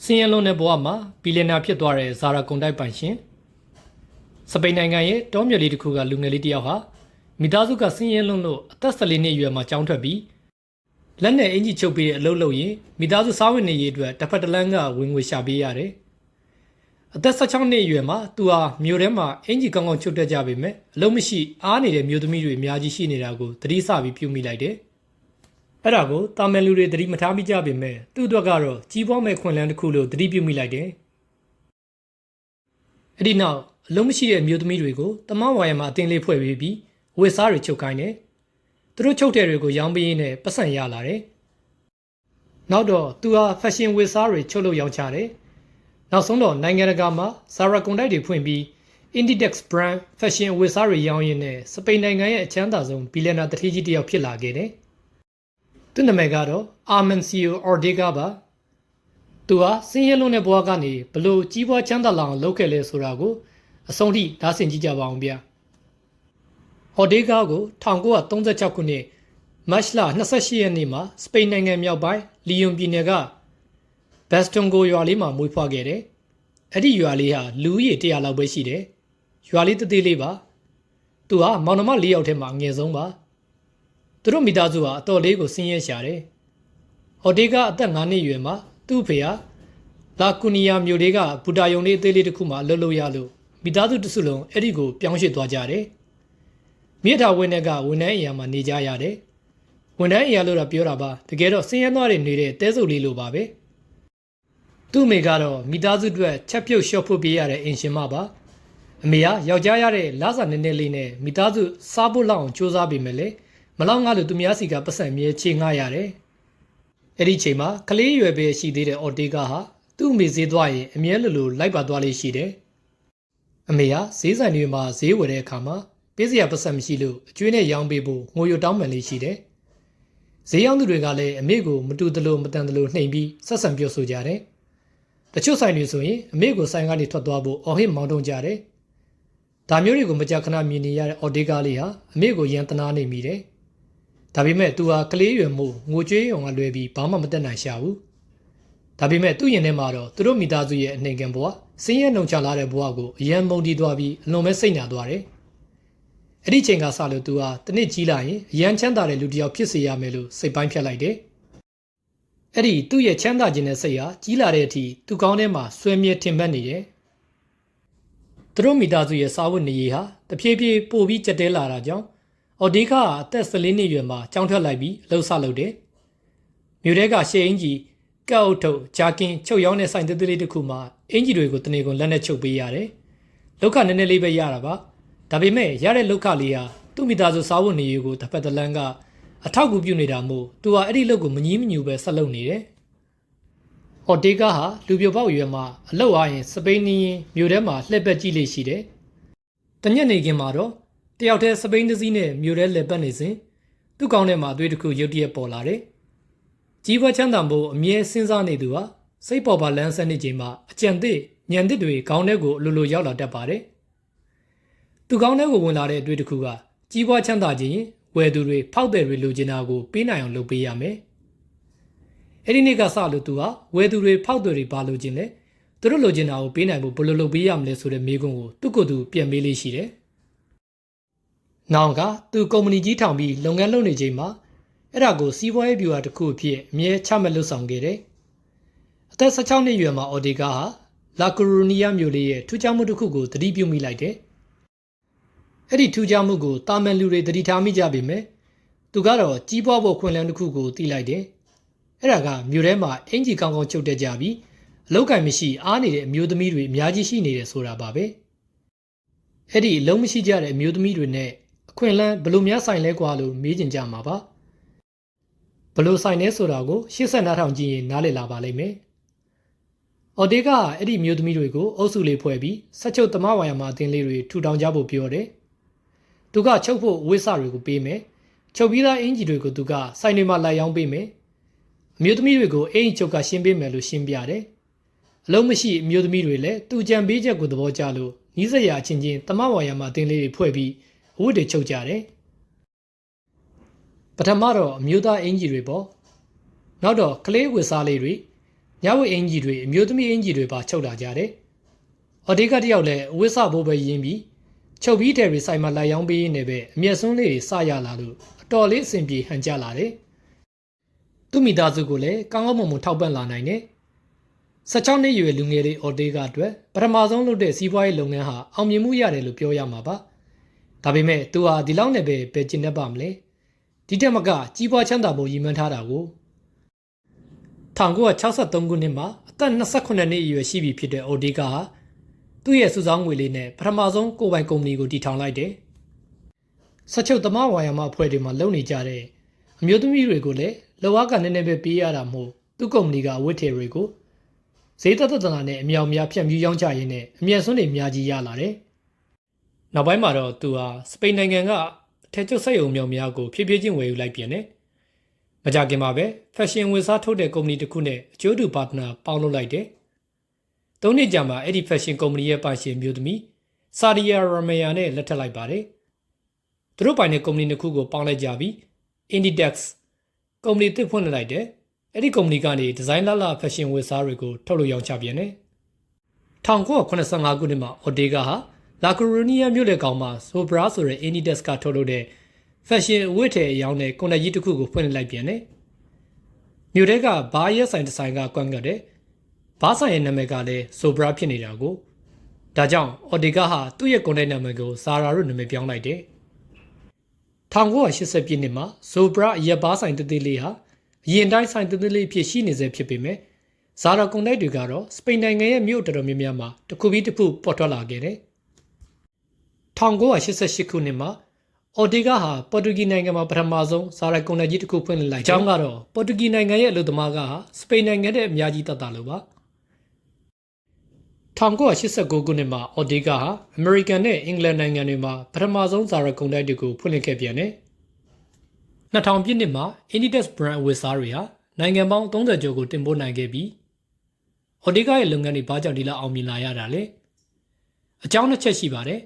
စင်ရလုံးနဲ့ဘဝမှာဘီလီယံနာဖြစ်သွားတဲ့ဇာရာကွန်တိုက်ပိုင်ရှင်စပိန်နိုင်ငံရဲ့တောမြေလေးတစ်ခုကလူငယ်လေးတစ်ယောက်ဟာမိသားစုကစင်ရလုံးလို့အသက်14နှစ်အရွယ်မှာကျောင်းထွက်ပြီးလက်နဲ့အင်ကြီးချုပ်ပြီးတဲ့အလုပ်လုပ်ရင်မိသားစုစားဝတ်နေရေးအတွက်တစ်ဖက်တစ်လမ်းကဝင်ငွေရှာပေးရတယ်အသက်16နှစ်အရွယ်မှာသူဟာမြို့ထဲမှာအင်ကြီးကောင်းကောင်းချုပ်တတ်ကြပေမဲ့အလုပ်မရှိအားနေတဲ့မြို့သမီးတွေအများကြီးရှိနေတာကိုသတိဆပြီးပြုမိလိုက်တယ်အဲ့ဒါကိုတာမန်လူတွေသတိမထားမိကြပေမဲ့သူ့အတွက်ကတော့ကြီးပွားမဲ့ခွင့်လန်းတစ်ခုလို့သတိပြုမိလိုက်တယ်။အဲ့ဒီနောက်အလုံးမရှိတဲ့မျိုးသမီးတွေကိုတမဝါရမှာအတင်းလေးဖွဲ့ပေးပြီးဝက်စားတွေချုပ်ခိုင်းတယ်။သူတို့ချုပ်တဲ့တွေကိုရောင်းပေးရင်းနဲ့ပတ်စံရလာတယ်။နောက်တော့သူဟာဖက်ရှင်ဝက်စားတွေချုပ်လို့ရောင်းချတယ်။နောက်ဆုံးတော့နိုင်ငံတကာမှာဇာရာကွန်တိုက်တွေဖွင့်ပြီး Inditex brand ဖက်ရှင်ဝက်စားတွေရောင်းရင်းနဲ့စပိန်နိုင်ငံရဲ့အချမ်းသာဆုံးဘီလီယံနာတတိကြီးတစ်ယောက်ဖြစ်လာခဲ့တယ်။သူ့နာမည်ကတော့ Amancio Ortega ပါသူဟာစင်ရဲလုံးတဲ့ဘဝကနေဘလို့ကြီးပွားချမ်းသာလာအောင်လုပ်ခဲ့လဲဆိုတာကိုအဆုံးထိဓာတ်ဆင်ကြည့်ကြပါအောင်ဗျာ Ortega ကို1936ခုနှစ်မတ်လ28ရက်နေ့မှာစပိန်နိုင်ငံမြောက်ပိုင်းလီယွန်ပြည်နယ်ကဘက်စတွန်ကိုရွာလေးမှာမွေးဖွားခဲ့တယ်အဲ့ဒီရွာလေးဟာလူဦးရေ100လောက်ပဲရှိတယ်ရွာလေးသေးသေးလေးပါသူဟာမောင်နှမ4ယောက်ထဲမှာအငယ်ဆုံးပါသူတို့မိသားစုဟာအတော်လေးကိုဆင်းရဲရှာတယ်။အော်ဒေကအသက်9နှစ်အရွယ်မှာသူ့ဖေဟာလာကူနီယာမြို့လေးကဘူတာယုံလေးအသေးလေးတစ်ခုမှာလှုပ်လို့ရလို့မိသားစုတစ်စုလုံးအဲ့ဒီကိုပြောင်းရွှေ့သွားကြတယ်။မြေထာဝင်းကဝန်ထမ်းအိမ်ယာမှာနေကြရတယ်။ဝန်ထမ်းအိမ်ယာလို့တော့ပြောတာပါတကယ်တော့ဆင်းရဲသွားတွေနေတဲ့တဲစုပ်လေးလိုပါပဲ။သူ့မိကတော့မိသားစုအတွက်ချက်ပြုတ်ရှော့ဖို့ပေးရတဲ့အင်ရှင်မပါ။အမေကယောက်ျားရတဲ့လစာနည်းနည်းလေးနဲ့မိသားစုစားဖို့လောက်အောင်စူးစမ်းပေးမယ်လေ။မလောက်ငါလို့သူများစီကပတ်စံမြဲချေငှားရတယ်။အဲ့ဒီချိန်မှာကလေးရွယ်ပဲရှိသေးတဲ့အော်တေဂါဟာသူ့အမေဈေးသွားရင်အမြဲလိုလိုက်ပါသွားလေးရှိတယ်။အမေဟာဈေးဆိုင်တွေမှာဈေးဝယ်တဲ့အခါမှာပေးစရာပတ်စံမရှိလို့အကျွေးနဲ့ရောင်းပေးဖို့ငိုရတောင်းပန်လေးရှိတယ်။ဈေးရောင်းသူတွေကလည်းအမေကိုမတူတလို့မတန်တလို့နှိမ်ပြီးဆက်ဆံပြောဆိုကြတယ်။တချို့ဆိုင်တွေဆိုရင်အမေကိုဆိုင်ကနေထွက်သွားဖို့အော်ဟစ်မောင်းတုံကြတယ်။ဒါမျိုးတွေကိုမကြာခဏမြင်နေရတဲ့အော်တေဂါလေးဟာအမေကိုရန်တနာနေမိတယ်။ဒါပေမဲ့သူဟာကလေးရွယ်မှုငိုကြွေးရုံကလွယ်ပြီးဘာမှမတက်နိုင်ရှာဘူး။ဒါပေမဲ့သူ့ရင်ထဲမှာတော့သူတို့မိသားစုရဲ့အနေခံဘဝဆင်းရဲနှုံချလာတဲ့ဘဝကိုအယံမုန်တီးသွားပြီးအလွန်ပဲစိတ်ညာသွားတယ်။အဲ့ဒီချိန်ကစလို့သူဟာတနစ်ကြီးလာရင်အယံချမ်းသာတဲ့လူတစ်ယောက်ဖြစ်စေရမယ်လို့စိတ်ပိုင်းဖြတ်လိုက်တယ်။အဲ့ဒီသူ့ရဲ့ချမ်းသာခြင်းနဲ့စိတ်ဟာကြီးလာတဲ့အထိသူ့ကောင်းထဲမှာဆွဲမြဲထင်မှတ်နေတယ်။သူတို့မိသားစုရဲ့စာဝတ်နေရေးဟာတဖြည်းဖြည်းပိုပြီးကြက်တဲလာတာကြောင့်အော်ဒီကအသက်14နှစ်အရွယ်မှာကျောင်းထွက်လိုက်ပြီးအလုပ်ဆလုပ်တယ်။မြို့ထဲကရှေ့အင်ကြီးကောက်အုပ်ထုတ်ဂျာကင်ချုပ်ရောင်းတဲ့ဆိုင်သေးသေးလေးတစ်ခုမှာအင်ကြီးတွေကိုတနေကုန်လက်နဲ့ချုပ်ပေးရတယ်။လောက်ခနည်းနည်းလေးပဲရတာပါ။ဒါပေမဲ့ရတဲ့လောက်ခလေးဟာသူ့မိသားစုစားဝတ်နေရေးကိုတစ်ဖက်တစ်လမ်းကအထောက်အကူပြုနေတာမို့သူဟာအဲ့ဒီလုပ်ကိုမငြီးမညူပဲဆက်လုပ်နေတယ်။အော်ဒီကဟာလူပြိုပေါက်ရွယ်မှာအလုပ်အားရင်စပိန်နီးရင်မြို့ထဲမှာလှည့်ပတ်ကြည့်လေရှိတယ်။တညက်နေခင်းမှာတော့တယောက်တည်းစပိန်တစည်းနဲ့မြို့ထဲလှည့်ပတ်နေစဉ်သူ့ကောင်းထဲမှာအသွေးတစ်ခုရုတ်တရက်ပေါ်လာတယ်။ကြီးပွားချမ်းသာမှုအမြဲစဉ်းစားနေသူဟာစိတ်ပေါ်ပါလန်းဆက်နေချိန်မှာအကြံသစ်ညံသစ်တွေခေါင်းထဲကိုအလိုလိုရောက်လာတတ်ပါတယ်။သူ့ကောင်းထဲကိုဝင်လာတဲ့အတွေ့တစ်ခုကကြီးပွားချမ်းသာခြင်းဝယ်သူတွေဖောက်တဲ့တွေလိုချင်တာကိုပေးနိုင်အောင်လုပ်ပေးရမယ်။အဲ့ဒီနေ့ကစလို့သူဟာဝယ်သူတွေဖောက်တွေဘာလိုချင်လဲသူတို့လိုချင်တာကိုပေးနိုင်ဖို့ဘယ်လိုလုပ်ပေးရမလဲဆိုတဲ့မေးခွန်းကိုသူ့ကိုယ်သူပြန်မေးလေးရှိတယ်။နောင်ကသူကုမ္ပဏီကြီးထောင်ပြီးလုပ်ငန်းလုပ်နေချိန်မှာအဲ့ဒါကိုစီးပွားရေးဗျူဟာတစ်ခုအဖြစ်အမြဲချမှတ်လုပ်ဆောင်ခဲ့တယ်။အသက်16နှစ်အရွယ်မှာအော်ဒီဂါဟာလာကူရိုနီယာမြို့လေးရဲ့ထူးခြားမှုတစ်ခုကိုသတိပြုမိလိုက်တယ်။အဲ့ဒီထူးခြားမှုကိုတာမန်လူတွေသတိထားမိကြပေမဲ့သူကတော့ကြီးပွားဖို့ခွင့်လန်းတစ်ခုကိုသိလိုက်တယ်။အဲ့ဒါကမြို့ထဲမှာအင်ဂျီကောင်းကောင်းချုပ်တက်ကြပြီးအလောက်ကင်မရှိအားနေတဲ့အမျိုးသမီးတွေအများကြီးရှိနေတယ်ဆိုတာပါပဲ။အဲ့ဒီအလုံးမရှိကြတဲ့အမျိုးသမီးတွေနဲ့အခွင့်အလန်းဘလို့များဆိုင်လဲကွာလို့မေးကြင်ကြမှာပါဘလို့ဆိုင်လဲဆိုတာကို82ထောင်ကြည့်ရင်နားလည်လာပါလိမ့်မယ်အော်ဒေကအဲ့ဒီမျိုးသမီးတွေကိုအုပ်စုလေးဖွဲ့ပြီးဆက်ချုပ်သမားဝါယာမှာအတင်းလေးတွေထူထောင်ကြဖို့ပြောတယ်သူကချုပ်ဖို့ဝိစတွေကိုပေးမယ်ချုပ်ပြီးသားအင်ဂျီတွေကိုသူကဆိုင်တွေမှာလိုက်ရောင်းပေးမယ်အမျိုးသမီးတွေကိုအင်ဂျီချုပ်ကရှင်းပေးမယ်လို့ရှင်းပြတယ်အလုံးမရှိအမျိုးသမီးတွေလည်းသူကြံပေးချက်ကိုသဘောကျလို့နီးစရာအချင်းချင်းသမားဝါယာမှာအတင်းလေးတွေဖွဲ့ပြီးဝတ်တွေချုပ်ကြတယ်ပထမတော့အမျိုးသားအင်ဂျီတွေပေါ့နောက်တော့ကလေးဝစ်စားလေးတွေ ညဝတ်အင်ကြီးတွေအမျိုးသမီးအင်ကြီးတွေပါချုပ်လာကြတယ်။အော်ဒီကတယောက်လည်းအဝတ်စဖို့ပဲရင်းပြီးချုပ်ပြီးတယ်ရီဆိုင်မှာလိုက်ရောင်းပေးရင်းနဲ့ပဲအမျက်စွန်းလေးတွေစရလာလို့အတော်လေးအဆင်ပြေဟန်ကြလာတယ်။သူ့မိသားစုကိုလည်းကောင်းကောင်းမွန်မွန်ထောက်ပံ့လာနိုင်တယ်။16နှစ်အရွယ်လူငယ်လေးအော်ဒီကအတွက်ပထမဆုံးလုပ်တဲ့စီးပွားရေးလုပ်ငန်းဟာအောင်မြင်မှုရတယ်လို့ပြောရမှာပါ။ဒါပေမဲ့သူဟာဒီလောက်နဲ့ပဲကျင်တတ်ပါမလဲ။ဒီတက်မကကြီးပွားချမ်းသာဖို့ရည်မှန်းထားတာကို1963ခုနှစ်မှာအသက်28နှစ်အရွယ်ရှိပြီဖြစ်တဲ့အိုဒီကာဟာသူ့ရဲ့စုဆောင်းငွေလေးနဲ့ပထမဆုံးကိုယ်ပိုင်ကုမ္ပဏီကိုတည်ထောင်လိုက်တယ်။စချုပ်သမားဝါယာမအဖွဲ့တွေမှာလုပ်နေကြတဲ့အမျိုးသမီးတွေကိုလည်းလောအားကနည်းနည်းပဲပေးရတာမို့သူ့ကုမ္ပဏီကအဝတ်ထည်တွေကိုဈေးသက်သက်နဲ့အမြောက်များဖြန့်ဖြူးရောင်းချရင်းနဲ့အမျက်စွန်းတွေအများကြီးရလာတယ်။နောက်ပိုင်းမှာတော့သူဟာစပိန်နိုင်ငံကအထက်ကျုပ်စက်ရုံမြောက်များကိုဖြည်းဖြည်းချင်းဝယ်ယူလိုက်ပြန်တယ်။မကြခင်မှာပဲဖက်ရှင်ဝယ်စားထုတ်တဲ့ကုမ္ပဏီတစ်ခုနဲ့အကျိုးတူပါတနာပေါင်းလုပ်လိုက်တယ်။၃နှစ်ကြာမှအဲ့ဒီဖက်ရှင်ကုမ္ပဏီရဲ့ပိုင်ရှင်မျိုးသမီးဆာဒီယာရမေယာနဲ့လက်ထပ်လိုက်ပါတယ်။သူတို့ပိုင်တဲ့ကုမ္ပဏီတစ်ခုကိုပေါင်းလိုက်ကြပြီး Inditex ကုမ္ပဏီတစ်ဖွင့်လိုက်တယ်။အဲ့ဒီကုမ္ပဏီကနေဒီဇိုင်းလာဖက်ရှင်ဝယ်စားတွေကိုထုတ်လုပ်ရောင်းချပြန်တယ်။1985ခုနှစ်မှာအော်ဒေဂါဟာလာကိုရိုနီယာမြို့လေကောင်မှာဆိုဘရာဆိုတဲ့ Inditex ကထုတ်လုပ်တဲ့ဖက်ရှင်အဝတ်ထည်အရောင်းတဲ့ကွန်ရက်ကြီးတစ်ခုကိုဖွင့်လိုက်ပြန်တယ်။မြို့ထဲကဘားရဲဆိုင်တစ်ဆိုင်ကကွန့်ကတဲ့ဘားဆိုင်ရဲ့နာမည်ကလည်းဆိုဘရာဖြစ်နေတာကိုဒါကြောင့်အော်ဒီကာဟာသူ့ရဲ့ကွန်ရက်နာမည်ကိုဇာရာလို့နာမည်ပြောင်းလိုက်တယ်။1980ပြည့်နှစ်မှာဆိုဘရာရဲ့ဘားဆိုင်တသေးလေးဟာအရင်တိုင်းဆိုင်တသေးလေးဖြစ်ရှိနေစေဖြစ်ပေမဲ့ဇာရာကွန်ရက်တွေကတော့စပိန်နိုင်ငံရဲ့မြို့တော်တော်များများမှာတစ်ခုပြီးတစ်ခုပေါ်ထွက်လာခဲ့တယ်။1988ခုနှစ်မှာအော်ဒီဂါဟာပေါ်တူဂီနိုင်ငံမှာပထမဆုံးဇာရာကွန်ရက်ကြီးတစ်ခုဖွင့်လှစ်လိုက်ကြောင်းကတော့ပေါ်တူဂီနိုင်ငံရဲ့အလုပ်သမားကစပိန်နိုင်ငံတဲ့အများကြီးတတ်တာလို့ပါ1989ခုနှစ်မှာအော်ဒီဂါဟာအမေရိကန်နဲ့အင်္ဂလန်နိုင်ငံတွေမှာပထမဆုံးဇာရာကွန်ရက်တွေကိုဖွင့်လှစ်ခဲ့ပြန်တယ်2000ပြည့်နှစ်မှာ Inditex brand ဝယ်စားတွေဟာနိုင်ငံပေါင်း30ကျော်ကိုတင်ပို့နိုင်ခဲ့ပြီးအော်ဒီဂါရဲ့လုပ်ငန်းတွေဘာကြောင့်ဒီလောက်အောင်မြင်လာရတာလဲအကြောင်းတစ်ချက်ရှိပါတယ်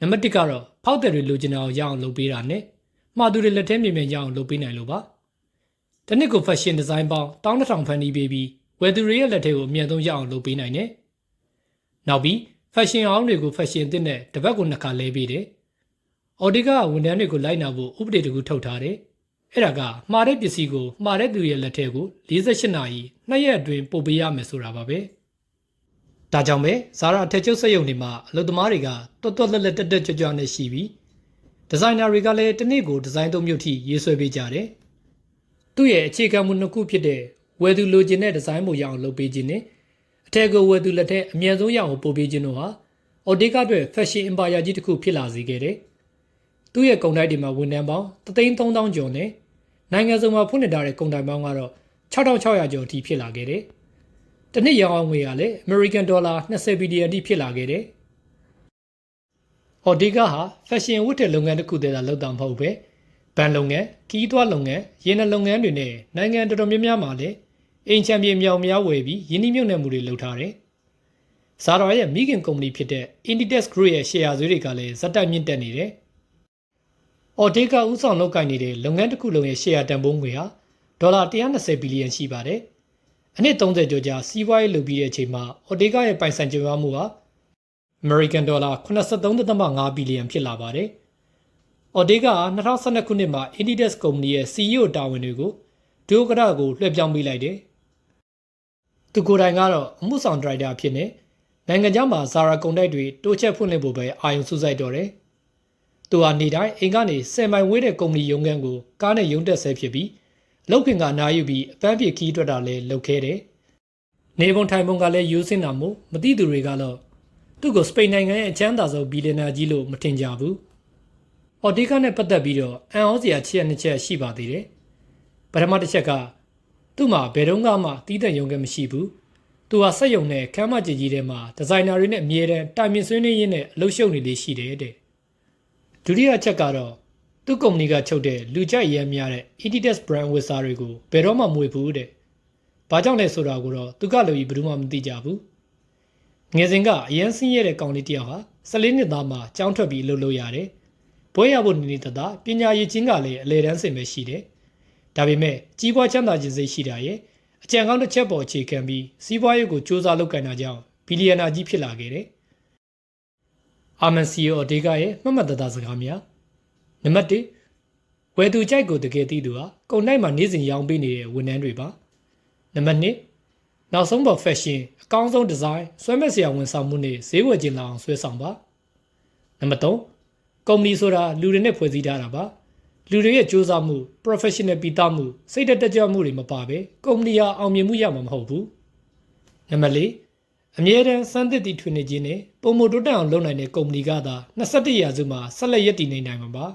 နံပါတ်1ကတော့ဖောက်တယ်တွေလိုချင်တာကိုရအောင်လုပ်ပေးတာနဲ့မှားသူတွေလက်ထဲမြင်မြင်ရအောင်လုပ်ပေးနိုင်လို့ပါတနစ်ကိုဖက်ရှင်ဒီဇိုင်းပေါင်း12000ဖန်တီးပေးပြီးဝယ်သူတွေရဲ့လက်ထဲကိုအမြန်ဆုံးရအောင်လုပ်ပေးနိုင်တယ်နောက်ပြီးဖက်ရှင်အောင်တွေကိုဖက်ရှင်အသစ်နဲ့တစ်ပတ်ကို2ခါလဲပေးတယ်အော်ဒီကဝန်ထမ်းတွေကိုလိုက်နာဖို့ဥပဒေတကူထုတ်ထားတယ်အဲ့ဒါကမှားတဲ့ပစ္စည်းကိုမှားတဲ့သူရဲ့လက်ထဲကို48နာရီ2ရက်အတွင်းပို့ပေးရမယ်ဆိုတာပါပဲဒါကြောင့်ပဲဇာရာအထက်ကျုပ်စက်ရုံတွေမှာအလုပ်သမားတွေကတွတ်လက်တက်ကြွနဲ့ရှိပြီးဒီဇိုင်နာတွေကလည်းတစ်နေ့ကိုဒီဇိုင်း3မျိုးထိရေးဆွဲပေးကြတယ်။သူ့ရဲ့အခြေခံမှုနှစ်ခုဖြစ်တဲ့ဝယ်သူလိုချင်တဲ့ဒီဇိုင်းမှုရအောင်လုပ်ပေးခြင်းနဲ့အထက်ကိုဝယ်သူလက်ထက်အမြန်ဆုံးရအောင်ပို့ပေးခြင်းတို့ဟာအော်ဒီကအတွက်ဖက်ရှင်အင်ပါယာကြီးတစ်ခုဖြစ်လာစေခဲ့တယ်။သူ့ရဲ့ကုန်တိုက်တွေမှာဝန်ထမ်းပေါင်း33000ကျော်နဲ့နိုင်ငံစုံမှာဖွင့်လှစ်ထားတဲ့ကုန်တိုက်ပေါင်းကတော့6600ကျော်အထိဖြစ်လာခဲ့တယ်။တစ်နှစ်ရောင်းအောင်ငွေကလည်း American dollar 20 ဘီလီယံအထိဖြစ်လာခဲ့တယ်။အော်ဒီဂါဟာဖက်ရှင်ဝတ်တဲ့လုပ်ငန်းတစ်ခုတည်းသာလုပ်တာမဟုတ်ပဲဘဏ်လုပ်ငန်း၊ခီးသွွားလုပ်ငန်း၊ရေနံလုပ်ငန်းတွေနဲ့နိုင်ငံတော်တော်များများမှာလည်းအိမ်ချမ်းပြေမြောင်များဝယ်ပြီးယင်းနှိမ့်မြုပ်နှံမှုတွေလုပ်ထားတယ်။ဇာရာရဲ့မိခင်ကုမ္ပဏီဖြစ်တဲ့ Inditex Group ရဲ့ရှယ်ယာဈေးတွေကလည်းဇက်တိုက်မြင့်တက်နေတယ်။အော်ဒီဂါဥဆောင်လုပ်ကိုင်နေတဲ့လုပ်ငန်းတစ်ခုလုံးရဲ့ရှယ်ယာတန်ဖိုးငွေဟာဒေါ်လာ120ဘီလီယံရှိပါတယ်။အနည်း30ကျော်ကြာစီးပွားရေးလုပ်ပြီးတဲ့အချိန်မှာအော်ဒီဂါရဲ့ပိုင်ဆိုင်ကြွယ်ဝမှုဟာAmerican dollar 83.5 ဘီလီယံဖြစ်လာပါတယ်။အော်ဒီဂါ2012ခုနှစ်မှာ Inditex ကုမ္ပဏီရဲ့ CEO တာဝန်တွေကိုဒုဥက္ကဋ္ဌကိုလွှဲပြောင်းပေးလိုက်တယ်။သူကိုယ်တိုင်ကတော့အမှုဆောင်ဒရိုက်တာဖြစ်နေနိုင်ငံခြားမှာဇာရာကုန်တိုက်တွေတိုးချက်ဖွင့်လှစ်ဖို့ပဲအာရုံစူးစိုက်တော့တယ်။သူဟာနေတိုင်းအိမ်ကနေ10မိုင်ဝေးတဲ့ကုမ္ပဏီရုံးခန်းကိုကားနဲ့ရုံးတက်ဆဲဖြစ်ပြီးလောက်ခင်ကအနားယူပြီးအပန်းဖြေခီးထွက်တာလည်းလုပ်ခဲ့တယ်။နေပုံထိုင်ပုံကလည်းယူစင်းတာမို့မသိသူတွေကတော့သူ့ကိုစပိန်နိုင်ငံရဲ့အချမ်းသာဆုံးဘီလီယံနာကြီးလို့မထင်ကြဘူး။အော်ဒီကာနဲ့ပတ်သက်ပြီးတော့အန်အောစရာချက်နှစ်ချက်ရှိပါသေးတယ်။ပထမတစ်ချက်ကသူ့မှာဘယ်တော့မှတီးတဲ့ရုံကမရှိဘူး။သူဟာစက်ရုံနဲ့ခမ်းမကြီးကြီးထဲမှာဒီဇိုင်နာတွေနဲ့အမြဲတမ်းတိုင်ပင်ဆွေးနွေးရင်းနဲ့အလုပ်ရှုပ်နေလေးရှိတယ်တဲ့။ဒုတိယချက်ကတော့သူ့ကုမ္ပဏီကချုပ်တဲ့လူကြိုက်ရမ်းများတဲ့ Inditex brand ဝတ်စားတွေကိုဘယ်တော့မှမဝေဘူးတဲ့။ဘာကြောင့်လဲဆိုတာကိုတော့သူကလူကြီးဘယ်သူမှမသိကြဘူး။ငယ်စဉ်ကအရန်ဆင်းရဲတဲ့ကောင်လေးတယောက်ဟာ14နှစ်သားမှာကျောင်းထွက်ပြီးအလုပ်လုပ်ရတယ်။ဘွဲရဖို့နေနေတာပညာရည်ချင်းကလည်းအလေတန်းစင်ပဲရှိတယ်။ဒါပေမဲ့ကြီးပွားချမ်းသာခြင်းစိတ်ရှိတာရဲ့ အကြံကောင်းတစ်ချက်ပေါ်အခြေခံပြီးစီးပွားရေးကိုစ조사လုပ်ကိုင်တာကြောင့်ဘီလီယံနာကြီးဖြစ်လာခဲ့တယ်။အာမန်စီယိုအဒေဂါရဲ့မှတ်မှတ်သားသားစကားများနံပါတ်1ဝယ်သူကြိုက်ကိုတကယ်သိသူဟာကုန်တိုင်းမှာနေ့စဉ်ရောင်းပေးနေတဲ့ဝန်ထမ်းတွေပါနံပါတ်2နောက်ဆုံးပေါ် fashion အကောင်းဆုံးဒီဇိုင်းဆွဲမဲ့စရာဝန်ဆောင်မှုနဲ့ဈေးဝယ်ကျင်လာအောင်ဆွဲဆောင်ပါနံပါတ်3ကုမ္ပဏီဆိုတာလူတွေနဲ့ဖွဲ့စည်းထားတာပါလူတွေရဲ့စ조사မှု professional ပြီးသားမှုစိတ်တက်ကြွမှုတွေမပါဘဲကုမ္ပဏီဟာအောင်မြင်မှုရမှာမဟုတ်ဘူးနံပါတ်4အမြဲတမ်းစမ်းသစ်တည်ထွင်နေခြင်းနဲ့ပုံမတိုးတက်အောင်လုပ်နိုင်တဲ့ကုမ္ပဏီကသာ21ရာစုမှာဆက်လက်ရည်တည်နေနိုင်မှာပါ